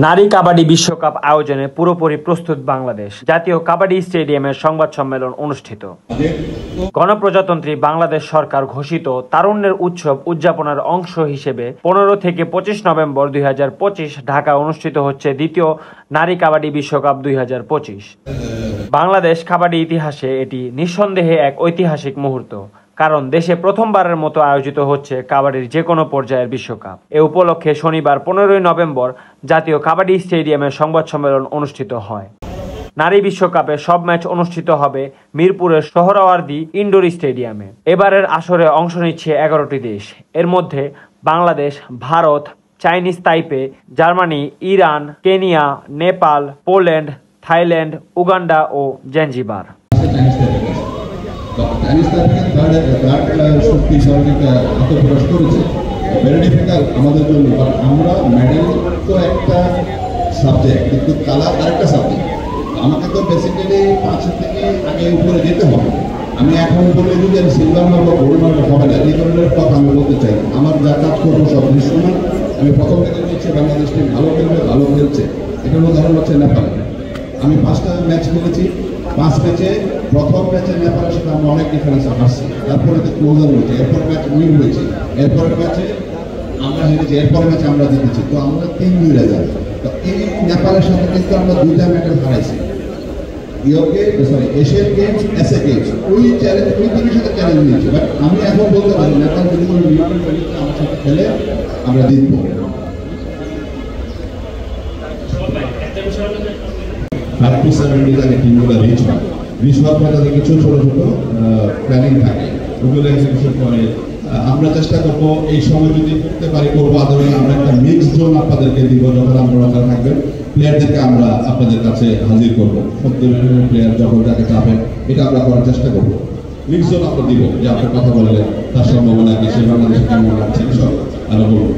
নারী কাবাডি বিশ্বকাপ আয়োজনে পুরোপুরি প্রস্তুত বাংলাদেশ। জাতীয় কাবাডি স্টেডিয়ামের সংবাদ সম্মেলন অনুষ্ঠিত। গণপ্রজাতন্ত্রী বাংলাদেশ সরকার ঘোষিত তারুণ্যের উৎসব উদযাপনের অংশ হিসেবে 15 থেকে 25 নভেম্বর 2025 ঢাকায় অনুষ্ঠিত হচ্ছে দ্বিতীয় নারী কাবাডি বিশ্বকাপ 2025। বাংলাদেশ কাবাডি ইতিহাসে এটি নিঃসন্দেহে এক ঐতিহাসিক মুহূর্ত, কারণ দেশে প্রথমবারের মতো আয়োজিত হচ্ছে কাবাডির যে কোনো পর্যায়ের বিশ্বকাপ। এ উপলক্ষে শনিবার 15 নভেম্বর জাতীয় কাবাডি স্টেডিয়ামে সংবাদ সম্মেলন অনুষ্ঠিত হয়। নারী বিশ্বকাপে সব ম্যাচ অনুষ্ঠিত হবে মিরপুরের সোহরাওয়ার্দী ইনডোর স্টেডিয়ামে। এবারের আসরে অংশ নিচ্ছে 11টি দেশ। এর মধ্যে Bangladesh, Bharat, Chinese Taipei, Germany, Iran, Kenya, Nepal, Poland, Thailand, Uganda ও জাঞ্জিবার। শক্তি সহযোগিতা আত্মপ্রকাশ করেছে, ভেরি ডিফিকাল্ট আমাদের জন্য। বাট আমরা মেডেল তো একটা সাবজেক্ট, কিন্তু কালার আরেকটা সাবজেক্ট। আমাকে তো বেসিক্যালি 5 থেকে আগে উপরে যেতে হবে। আমি এখন বলে যদি আমি সিলভার মারবো, গোল্ড মারবো হবে না, এই ধরনের কথা আমি বলতে চাই। আমার যা কাজ করবো সব দৃশ্যমান। আমি প্রথম থেকে বলছি বাংলাদেশ টিম ভালো খেলবে, ভালো খেলছে। এটার উদাহরণ হচ্ছে নেপাল। আমি 5টা ম্যাচ খেলেছি, 5 ম্যাচে প্রথম ম্যাচে নেপালের সাথে আমরা অনেক ডিফারেন্সে হারছি, তারপরে তো ক্লোজার হয়েছে, এরপর ম্যাচ উইন হয়েছে, এরপরের ম্যাচে আমরা হেরেছি, এরপরের ম্যাচে আমরা জিতেছি। তো আমরা 3-2 রেজাল্ট। তো এই নেপালের সাথে কিন্তু আমরা 2টা মেডেল হারাইছি। এশিয়ান গেমস, এসএ গেমস, ওই চ্যালেঞ্জ, ওই টিমের সাথে চ্যালেঞ্জ নিয়েছে। বাট আমি এখন বলতে পারি নেপাল যদি কোনো আমার সাথে খেলে আমরা জিতবো। 5 to 7 days আগে টিমগুলো রিচ হওয়ার পরে তাদের কিছু ছোট ছোট প্ল্যানিং থাকে, ওগুলো এক্সিকিউশন করে। আমরা চেষ্টা করবো এই সময় যদি করতে পারি করবো। আদারওয়াইজ আমরা একটা মিক্স জোন আপনাদেরকে দিব, যখন আপনারা থাকবেন প্লেয়ারদেরকে আমরা আপনাদের কাছে হাজির করবো। সব ধরনের প্লেয়ার যখন তাকে চাপেন, এটা আমরা করার চেষ্টা করবো। মিক্স জোন আমরা দিব, যে আপনার কথা বললে তার সম্ভাবনা কি, সে বাংলাদেশে কেমন লাগছে, সব আমরা বলবো।